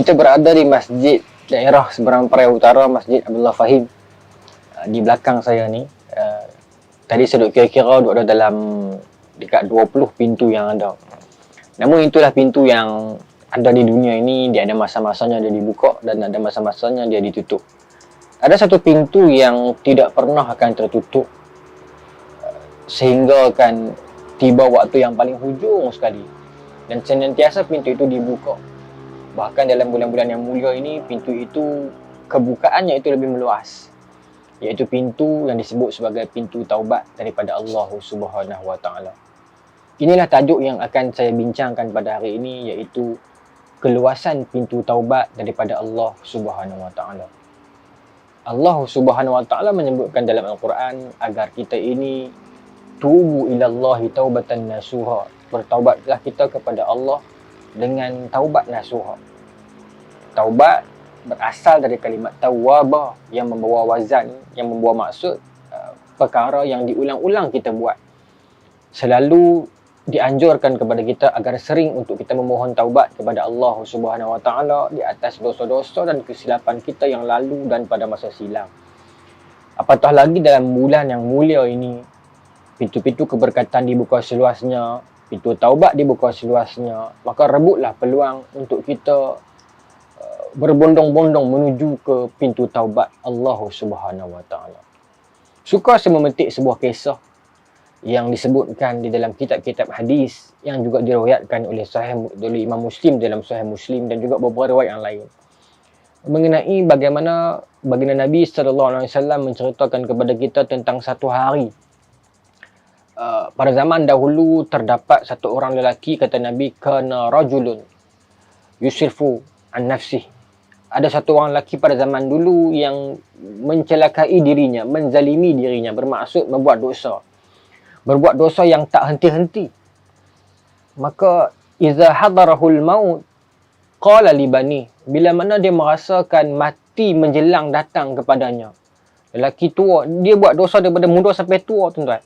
Kita berada di masjid daerah Seberang Perai Utara, Masjid Abdullah Fahim. Di belakang saya ni, tadi saya duk kira-kira duk ada dalam dekat 20 pintu yang ada. Namun itulah pintu yang ada di dunia ini. Dia ada masa-masanya dia dibuka dan ada masa-masanya dia ditutup. Ada satu pintu yang tidak pernah akan tertutup sehingga akan tiba waktu yang paling hujung sekali, dan senantiasa pintu itu dibuka. Bahkan dalam bulan-bulan yang mulia ini, pintu itu kebukaannya itu lebih meluas, iaitu pintu yang disebut sebagai pintu taubat daripada Allah Subhanahu Wa Taala. Inilah tajuk yang akan saya bincangkan pada hari ini, iaitu keluasan pintu taubat daripada Allah Subhanahu Wa Taala. Allah Subhanahu Wa Taala menyebutkan dalam Al-Quran agar kita ini tubu ilallahi taubatan nasuha, bertaubatlah kita kepada Allah dengan taubat nasuha. Taubat berasal dari kalimat tawwaba yang membawa wazan, yang membawa maksud perkara yang diulang-ulang kita buat. Selalu dianjurkan kepada kita agar sering untuk kita memohon taubat kepada Allah Subhanahu Wa Taala di atas dosa-dosa dan kesilapan kita yang lalu dan pada masa silam. Apatah lagi dalam bulan yang mulia ini, pintu-pintu keberkatan dibuka seluasnya, pintu taubat dibuka seluasnya, maka rebutlah peluang untuk kita berbondong-bondong menuju ke pintu taubat Allah Subhanahu Wa Taala. Suka saya memetik sebuah kisah yang disebutkan di dalam kitab-kitab hadis yang juga diriwayatkan oleh Imam Muslim dalam Sahih Muslim dan juga beberapa riwayat yang lain, mengenai bagaimana baginda Nabi sallallahu alaihi wasallam menceritakan kepada kita tentang satu hari. Pada zaman dahulu terdapat satu orang lelaki, kata Nabi, kana rajulun yusrifu an nafsih. Ada satu orang lelaki pada zaman dulu yang mencelakai dirinya, menzalimi dirinya, bermaksud membuat dosa. Berbuat dosa yang tak henti-henti. Maka iza hadarahul maut qala li bani, bila mana dia merasakan mati menjelang datang kepadanya. Lelaki tua, dia buat dosa daripada muda sampai tua, tuan-tuan.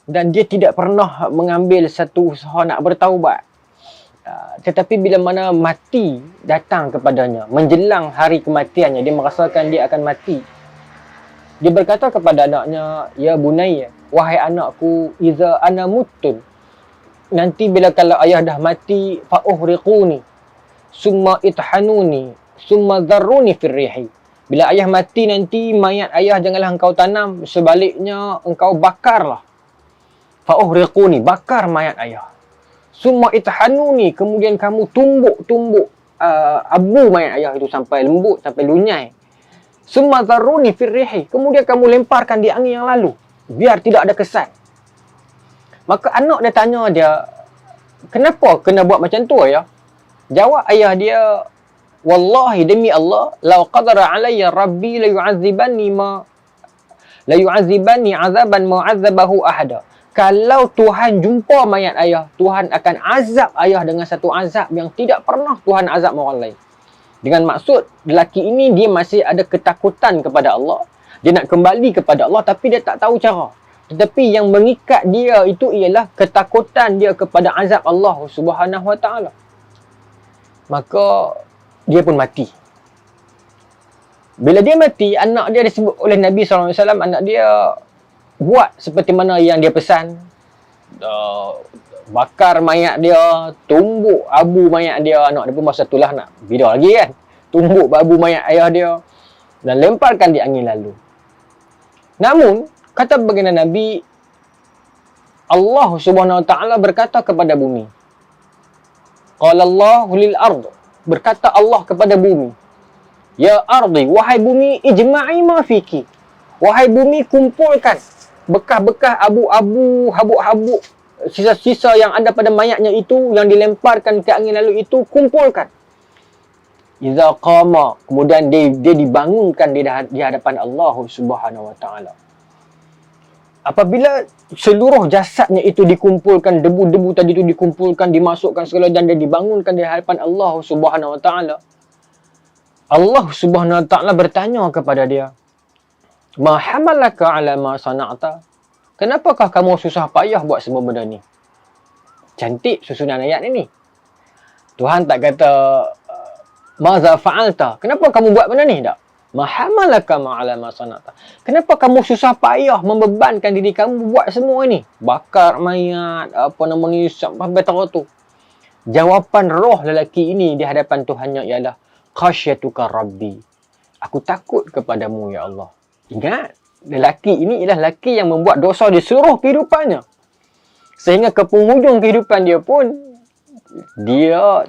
Dan dia tidak pernah mengambil satu usaha nak bertaubat. Tetapi bila mana mati datang kepadanya, menjelang hari kematiannya, dia merasakan dia akan mati. Dia berkata kepada anaknya, ya bunayya, wahai anakku, iza ana mutun, nanti bila kalau ayah dah mati, fa uhriquni summa ithanuni summa dharruni fir rihi. Bila ayah mati nanti, mayat ayah janganlah engkau tanam, sebaliknya engkau bakarlah. Fa uhriquni, bakar mayat ayah. Summa ithanuni, kemudian kamu tumbuk abu mayat ayah itu sampai lembut, sampai lunyai. Summa dharruni fir rihi, kemudian kamu lemparkan di angin yang lalu, biar tidak ada kesan. Maka anak dia tanya dia, kenapa kena buat macam tu ayah? Jawab ayah dia, wallahi demi Allah, law qadara alayya rabbi la yu'azzibani azaban mu'azzabahu ahada. Kalau Tuhan jumpa mayat ayah, Tuhan akan azab ayah dengan satu azab yang tidak pernah Tuhan azab orang lain. Dengan maksud, lelaki ini dia masih ada ketakutan kepada Allah. Dia nak kembali kepada Allah tapi dia tak tahu cara. Tetapi yang mengikat dia itu ialah ketakutan dia kepada azab Allah Subhanahu Wa Taala. Maka dia pun mati. Bila dia mati, anak dia disebut oleh Nabi SAW, anak dia buat seperti mana yang dia pesan. Bakar mayat dia, tumbuk abu mayat dia. Anak dia pun masa itulah nak bidah lagi kan. Tumbuk abu mayat ayah dia dan lemparkan di angin lalu. Namun, kata baginda Nabi, Allah Subhanahu Wa Taala berkata kepada bumi. Qala Allahu lil ard, berkata Allah kepada bumi, ya ardi, wahai bumi, ijma'i ma fiki. Wahai bumi, kumpulkan bekas-bekas abu-abu, habuk-habuk, sisa-sisa yang ada pada mayatnya itu, yang dilemparkan ke angin lalu itu, kumpulkan. Iza qama, kemudian dia dibangunkan di hadapan Allah Subhanahu Wa Taala. Apabila seluruh jasadnya itu dikumpulkan, debu-debu tadi itu dikumpulkan, dimasukkan segala, dan dia dibangunkan di hadapan Allah Subhanahu Wa Taala, Allah Subhanahu Wa Taala bertanya kepada dia, ma hamalaka ala ma sana'ta? Kenapakah kamu susah payah buat semua benda ni? Cantik susunan ayat ini. Tuhan tak kata Maza fa'alta? Kenapa kamu buat benda ni tak? Ma hamalaka ma'ala ma sanata? Kenapa kamu susah payah membebankan diri kamu buat semua ni? Bakar mayat, apa nama ni, sampai tu. Jawapan roh lelaki ini di hadapan Tuhannya ialah khasyatuka rabbi. Aku takut kepadamu ya Allah. Ingat, lelaki ini ialah lelaki yang membuat dosa di seluruh kehidupannya. Sehingga ke penghujung kehidupan dia pun dia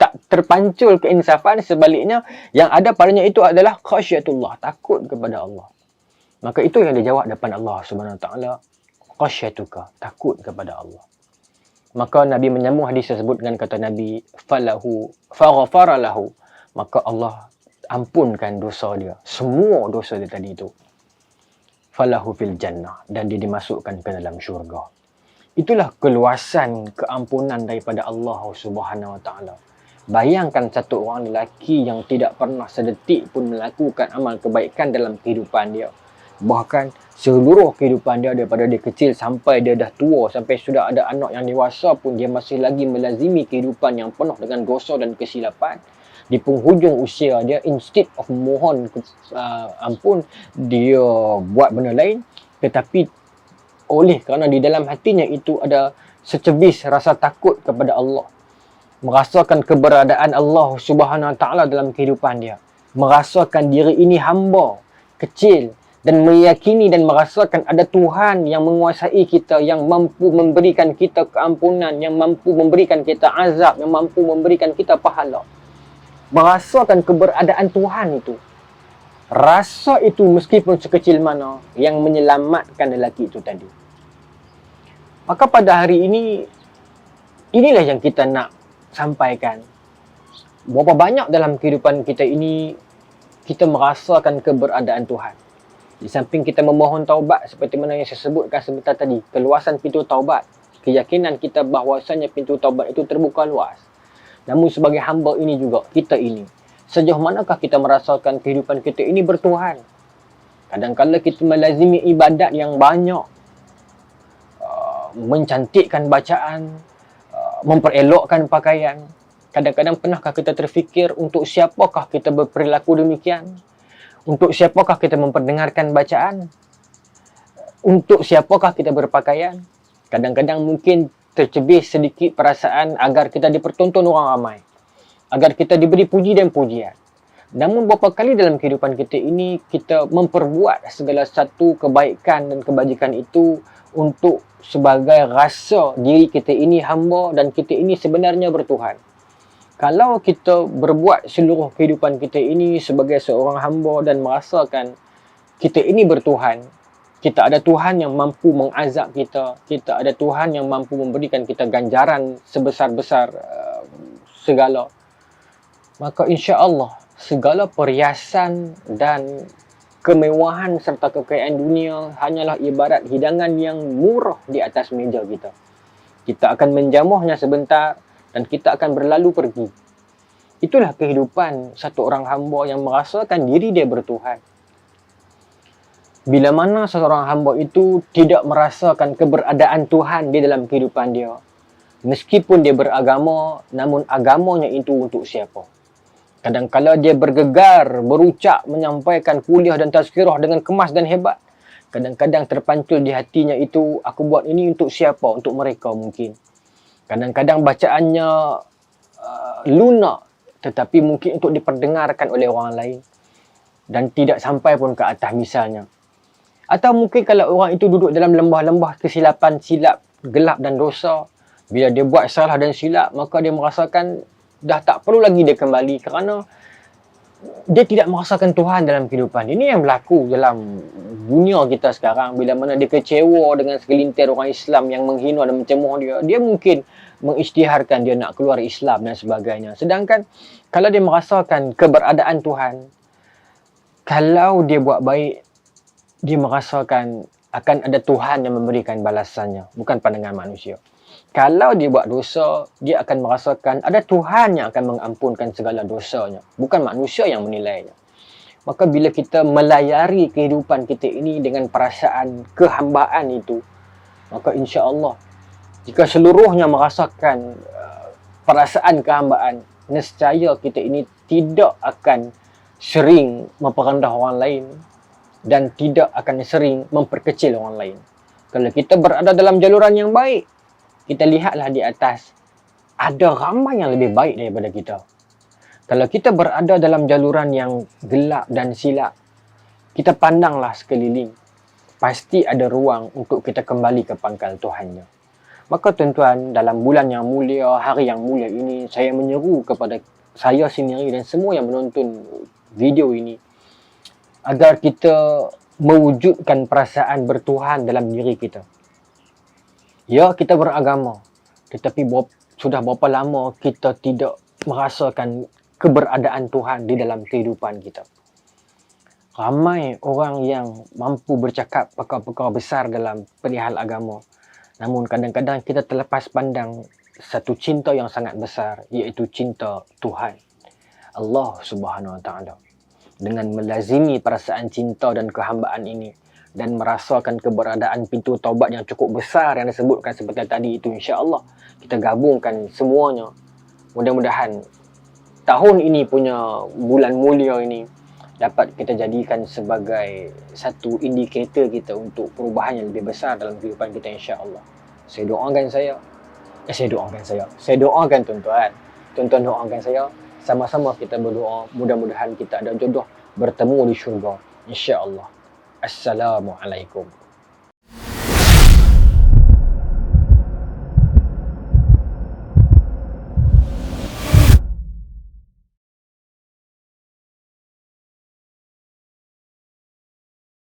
tak terpancul keinsafan, sebaliknya yang ada padanya itu adalah khasyatullah, takut kepada Allah. Maka itu yang dia jawab depan Allah Subhanahu Wa Taala, khasyatuka, takut kepada Allah. Maka Nabi menyambung hadis tersebut dengan kata Nabi, falahu faghfara lahu, maka Allah ampunkan dosa dia, semua dosa dia tadi itu. Falahu fil jannah, dan dia dimasukkan ke dalam syurga. Itulah keluasan keampunan daripada Allah Subhanahu Wa Taala. Bayangkan satu orang lelaki yang tidak pernah sedetik pun melakukan amal kebaikan dalam kehidupan dia. Bahkan seluruh kehidupan dia, daripada dia kecil sampai dia dah tua, sampai sudah ada anak yang dewasa pun, dia masih lagi melazimi kehidupan yang penuh dengan dosa dan kesilapan. Di penghujung usia dia, instead of mohon ampun, dia buat benda lain. Tetapi oleh kerana di dalam hatinya itu ada secebis rasa takut kepada Allah, merasakan keberadaan Allah Subhanahu Wa Taala dalam kehidupan dia, merasakan diri ini hamba kecil, dan meyakini dan merasakan ada Tuhan yang menguasai kita, yang mampu memberikan kita keampunan, yang mampu memberikan kita azab, yang mampu memberikan kita pahala. Merasakan keberadaan Tuhan itu. Rasa itu meskipun sekecil mana yang menyelamatkan lelaki itu tadi. Maka pada hari ini, inilah yang kita nak sampaikan. Berapa banyak dalam kehidupan kita ini kita merasakan keberadaan Tuhan. Di samping kita memohon taubat seperti mana yang saya sebutkan sebentar tadi, keluasan pintu taubat, keyakinan kita bahawasanya pintu taubat itu terbuka luas. Namun sebagai hamba ini juga, kita ini, sejauh manakah kita merasakan kehidupan kita ini bertuhan? Kadang-kadang kita melazimi ibadat yang banyak, mencantikkan bacaan, memperelokkan pakaian. Kadang-kadang pernahkah kita terfikir untuk siapakah kita berperilaku demikian? Untuk siapakah kita memperdengarkan bacaan? Untuk siapakah kita berpakaian? Kadang-kadang mungkin tercebis sedikit perasaan agar kita dipertonton orang ramai, agar kita diberi puji dan pujian. Namun berapa kali dalam kehidupan kita ini kita memperbuat segala satu kebaikan dan kebajikan itu untuk sebagai rasa diri kita ini hamba dan kita ini sebenarnya bertuhan. Kalau kita berbuat seluruh kehidupan kita ini sebagai seorang hamba dan merasakan kita ini bertuhan, kita ada Tuhan yang mampu mengazab kita, kita ada Tuhan yang mampu memberikan kita ganjaran sebesar-besar segala, maka insya-Allah segala perhiasan dan kemewahan serta kekayaan dunia hanyalah ibarat hidangan yang murah di atas meja kita. Kita akan menjamuhnya sebentar dan kita akan berlalu pergi. Itulah kehidupan satu orang hamba yang merasakan diri dia bertuhan. Bila mana seorang hamba itu tidak merasakan keberadaan Tuhan di dalam kehidupan dia, meskipun dia beragama, namun agamanya itu untuk siapa? Kadang-kala dia bergegar, berucap, menyampaikan kuliah dan tazkirah dengan kemas dan hebat. Kadang-kadang terpancul di hatinya itu, aku buat ini untuk siapa? Untuk mereka mungkin. Kadang-kadang bacaannya lunak, tetapi mungkin untuk diperdengarkan oleh orang lain dan tidak sampai pun ke atas misalnya. Atau mungkin kalau orang itu duduk dalam lembah-lembah kesilapan, silap, gelap dan dosa, bila dia buat salah dan silap, maka dia merasakan dah tak perlu lagi dia kembali kerana dia tidak merasakan Tuhan dalam kehidupan. Ini yang berlaku dalam dunia kita sekarang. Bila mana dia kecewa dengan segelintir orang Islam yang menghina dan mencemuh dia, dia mungkin mengisytiharkan dia nak keluar Islam dan sebagainya. Sedangkan kalau dia merasakan keberadaan Tuhan, kalau dia buat baik, dia merasakan akan ada Tuhan yang memberikan balasannya, bukan pandangan manusia. Kalau dia buat dosa, dia akan merasakan ada Tuhan yang akan mengampunkan segala dosanya, bukan manusia yang menilainya. Maka bila kita melayari kehidupan kita ini dengan perasaan kehambaan itu, maka insya Allah, jika seluruhnya merasakan perasaan kehambaan, nescaya kita ini tidak akan sering memperendah orang lain dan tidak akan sering memperkecil orang lain. Kalau kita berada dalam jaluran yang baik, kita lihatlah di atas, ada ramai yang lebih baik daripada kita. Kalau kita berada dalam jaluran yang gelap dan silap, kita pandanglah sekeliling, pasti ada ruang untuk kita kembali ke pangkal Tuhannya. Maka tuan-tuan, dalam bulan yang mulia, hari yang mulia ini, saya menyeru kepada saya sendiri dan semua yang menonton video ini, agar kita mewujudkan perasaan bertuhan dalam diri kita. Ya, kita beragama, tetapi sudah berapa lama kita tidak merasakan keberadaan Tuhan di dalam kehidupan kita. Ramai orang yang mampu bercakap perkara-perkara besar dalam perihal agama, namun kadang-kadang kita terlepas pandang satu cinta yang sangat besar, iaitu cinta Tuhan, Allah Subhanahu Wa Taala. Dengan melazimi perasaan cinta dan kehambaan ini dan merasakan keberadaan pintu taubat yang cukup besar yang disebutkan seperti tadi itu, insya-Allah kita gabungkan semuanya. Mudah-mudahan tahun ini punya bulan mulia ini dapat kita jadikan sebagai satu indikator kita untuk perubahan yang lebih besar dalam kehidupan kita, insya-Allah. Saya doakan tuan-tuan. Tuan-tuan doakan saya, sama-sama kita berdoa, mudah-mudahan kita ada jodoh bertemu di syurga, insya-Allah. Assalamualaikum.